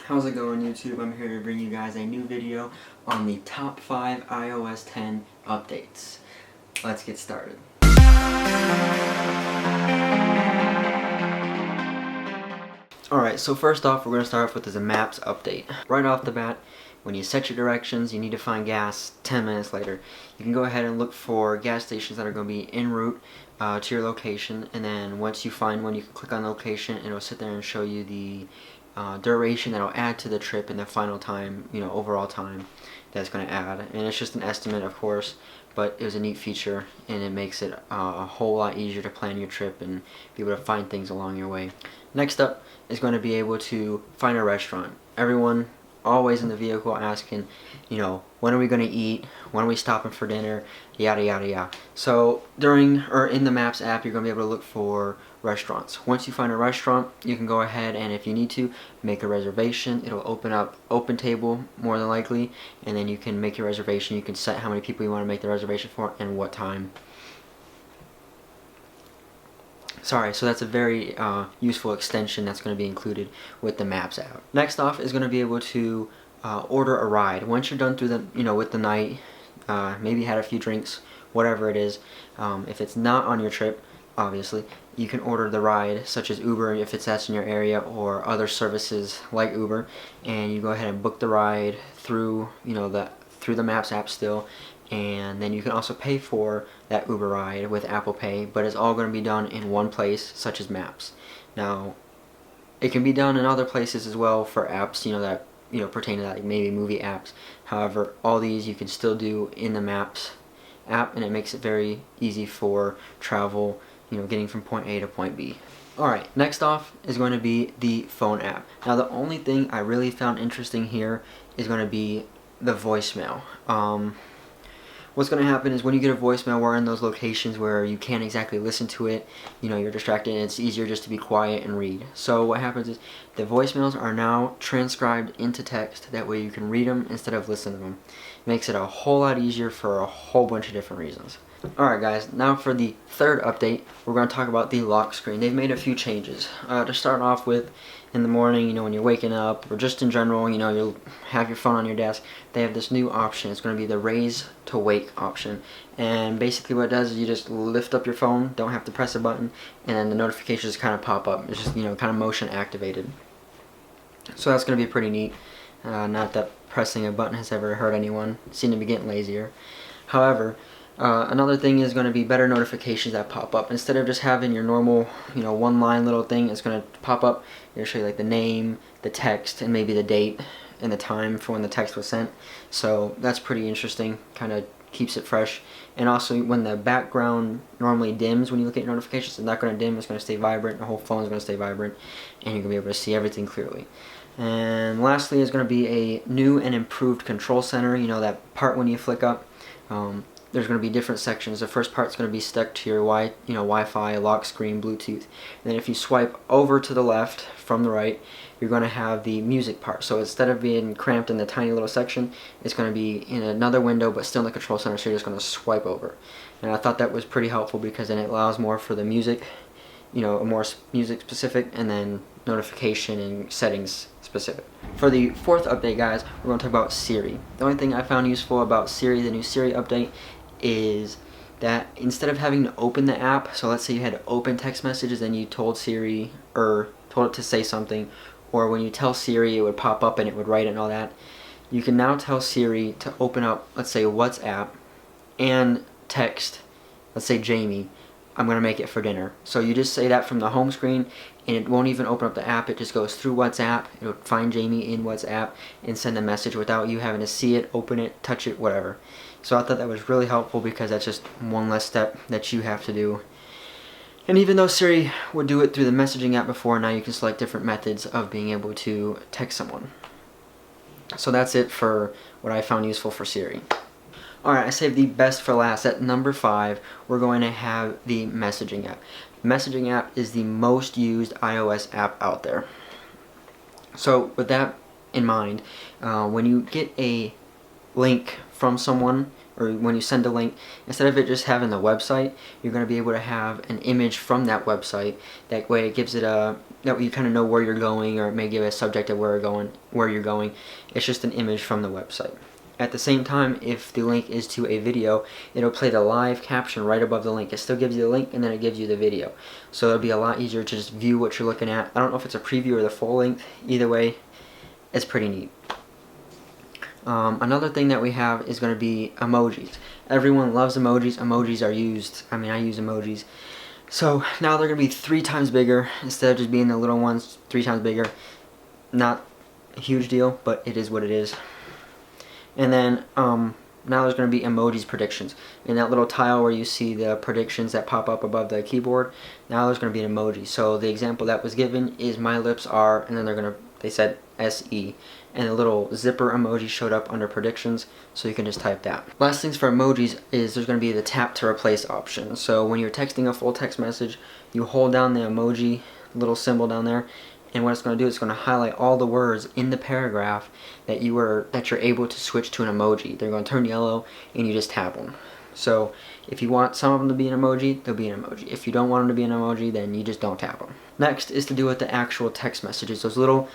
How's it going, YouTube? I'm here to bring you guys a new video on the top 5 iOS 10 updates. Let's get started. Alright, so first off, we're going to start off with the Maps update. Right off the bat, when you set your directions, you need to find gas 10 minutes later. You can go ahead and look for gas stations that are going to be en route to your location, and then once you find one, you can click on the location and it'll sit there and show you the duration that'll add to the trip and the final time, overall time that's going to add. And it's just an estimate, of course, but it was a neat feature and it makes it a whole lot easier to plan your trip and be able to find things along your way. Next up is going to be able to find a restaurant. Everyone always in the vehicle asking, when are we going to eat, when are we stopping for dinner, yada yada yada. So in the Maps app, you're going to be able to look for restaurants. Once you find a restaurant, you can go ahead and, if you need to, make a reservation. It'll open up OpenTable more than likely, and then you can make your reservation. You can set how many people you want to make the reservation for and what time. Sorry, so that's a very useful extension that's going to be included with the Maps app. Next off is going to be able to order a ride. Once you're done through the with the night, maybe had a few drinks, whatever it is. If it's not on your trip, obviously, you can order the ride, such as Uber if that's in your area, or other services like Uber, and you go ahead and book the ride through through the Maps app still. And then you can also pay for that Uber ride with Apple Pay, but it's all going to be done in one place, such as Maps. Now, it can be done in other places as well for apps, that pertain to that, like maybe movie apps. However, all these you can still do in the Maps app, and it makes it very easy for travel, getting from point A to point B. Alright, next off is going to be the phone app. Now, the only thing I really found interesting here is going to be the voicemail. What's going to happen is when you get a voicemail, we're in those locations where you can't exactly listen to it, you're distracted, and it's easier just to be quiet and read. So what happens is the voicemails are now transcribed into text. That way you can read them instead of listen to them. It makes it a whole lot easier for a whole bunch of different reasons. Alright guys, now for the third update, we're going to talk about the lock screen. They've made a few changes. To start off with, in the morning, when you're waking up, or just in general, you'll have your phone on your desk, they have this new option. It's going to be the raise to wake option. And basically what it does is you just lift up your phone, don't have to press a button, and then the notifications kind of pop up. It's just, kind of motion activated. So that's going to be pretty neat. Not that pressing a button has ever hurt anyone. Seem to be getting lazier. However, another thing is going to be better notifications that pop up. Instead of just having your normal, one line little thing, it's going to pop up. It'll show you like the name, the text, and maybe the date and the time for when the text was sent. So that's pretty interesting. Kind of keeps it fresh. And also, when the background normally dims when you look at your notifications, it's not going to dim. It's going to stay vibrant. The whole phone is going to stay vibrant, and you're going to be able to see everything clearly. And lastly is going to be a new and improved control center. That part when you flick up. There's going to be different sections. The first part's going to be stuck to your Wi-Fi, lock screen, Bluetooth. And then if you swipe over to the left from the right, you're going to have the music part. So instead of being cramped in the tiny little section, it's going to be in another window but still in the control center, so you're just going to swipe over. And I thought that was pretty helpful because then it allows more for the music, more music specific, and then notification and settings specific. For the fourth update, guys, we're going to talk about Siri. The only thing I found useful about Siri, the new Siri update, is that instead of having to open the app, so let's say you had to open text messages and you told Siri, or told it to say something, or when you tell Siri it would pop up and it would write it and all that, you can now tell Siri to open up, let's say, WhatsApp and text, let's say, Jamie, I'm going to make it for dinner. So you just say that from the home screen, and it won't even open up the app. It just goes through WhatsApp. It'll find Jamie in WhatsApp and send a message without you having to see it, open it, touch it, whatever. So I thought that was really helpful because that's just one less step that you have to do. And even though Siri would do it through the messaging app before, now you can select different methods of being able to text someone. So that's it for what I found useful for Siri. Alright, I saved the best for last. At number 5, we're going to have the messaging app. The messaging app is the most used iOS app out there. So with that in mind, when you get a link from someone or when you send a link, instead of it just having the website, you're going to be able to have an image from that website. That way it gives it a, that way you kind of know where you're going, or it may give a subject of where you're going. It's just an image from the website. At the same time, if the link is to a video, it'll play the live caption right above the link. It still gives you the link, and then it gives you the video. So it'll be a lot easier to just view what you're looking at. I don't know if it's a preview or the full length. Either way, it's pretty neat. Another thing that we have is going to be emojis. Everyone loves emojis. Emojis are used. I mean, I use emojis. So now they're going to be 3 times bigger instead of just being the little ones. 3 times bigger. Not a huge deal, but it is what it is. And then now there's going to be emojis predictions. In that little tile where you see the predictions that pop up above the keyboard, now there's going to be an emoji. So the example that was given is my lips are, and then they said SE. And a little zipper emoji showed up under predictions, so you can just type that. Last things for emojis is there's going to be the tap to replace option. So when you're texting a full text message, you hold down the emoji little symbol down there, and what it's going to do is it's going to highlight all the words in the paragraph that you're able to switch to an emoji. They're going to turn yellow, and you just tap them. So if you want some of them to be an emoji, they'll be an emoji. If you don't want them to be an emoji, then you just don't tap them. Next is to do with the actual text messages. Those little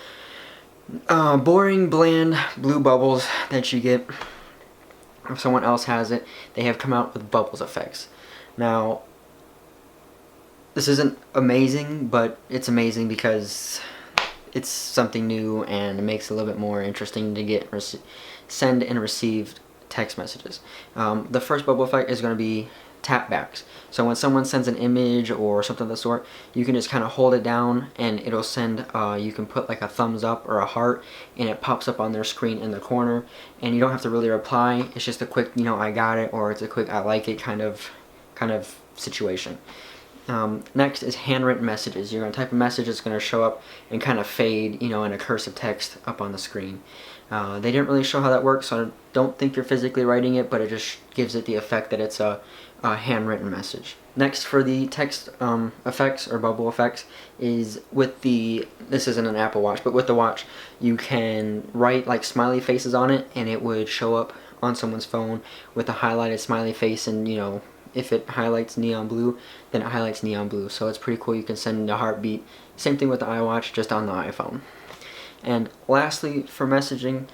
boring, bland blue bubbles that you get if someone else has it. They have come out with bubbles effects. Now, this isn't amazing, but it's amazing because it's something new and it makes it a little bit more interesting to get send and receive text messages. The first bubble effect is going to be tapbacks. So when someone sends an image or something of the sort, you can just kind of hold it down and it'll send, you can put like a thumbs up or a heart, and it pops up on their screen in the corner, and you don't have to really reply. It's just a quick, I got it, or it's a quick I like it kind of situation. Next is handwritten messages. You're going to type a message, it's going to show up and kind of fade, in a cursive text up on the screen. They didn't really show how that works, so I don't think you're physically writing it, but it just gives it the effect that it's a handwritten message. Next, for the text effects or bubble effects, is with this isn't an Apple Watch, but with the watch, you can write like smiley faces on it, and it would show up on someone's phone with a highlighted smiley face, and if it highlights neon blue, then it highlights neon blue. So it's pretty cool. You can send a heartbeat. Same thing with the iWatch, just on the iPhone. And lastly, for messaging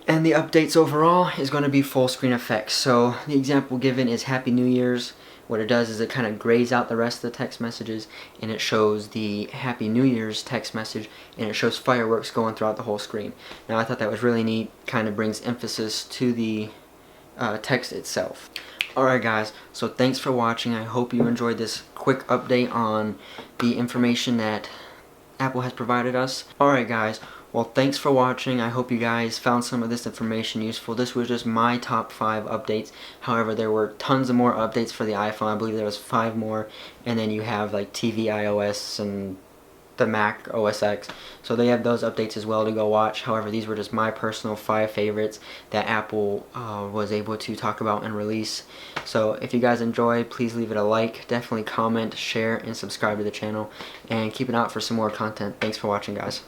and the updates overall, is going to be full screen effects. So the example given is Happy New Year's. What it does is it kind of grays out the rest of the text messages, and it shows the Happy New Year's text message, and it shows fireworks going throughout the whole screen. Now I thought that was really neat. Kind of brings emphasis to the text itself. Alright guys, so thanks for watching. I hope you enjoyed this quick update on the information that Apple has provided us. Alright guys, well thanks for watching. I hope you guys found some of this information useful. This was just my top 5 updates. However, there were tons of more updates for the iPhone. I believe there was 5 more. And then you have like TV iOS and the Mac OS X. So they have those updates as well to go watch. However, these were just my personal 5 favorites that Apple was able to talk about and release. So if you guys enjoyed, please leave it a like, definitely comment, share, and subscribe to the channel, and keep an eye out for some more content. Thanks for watching, guys.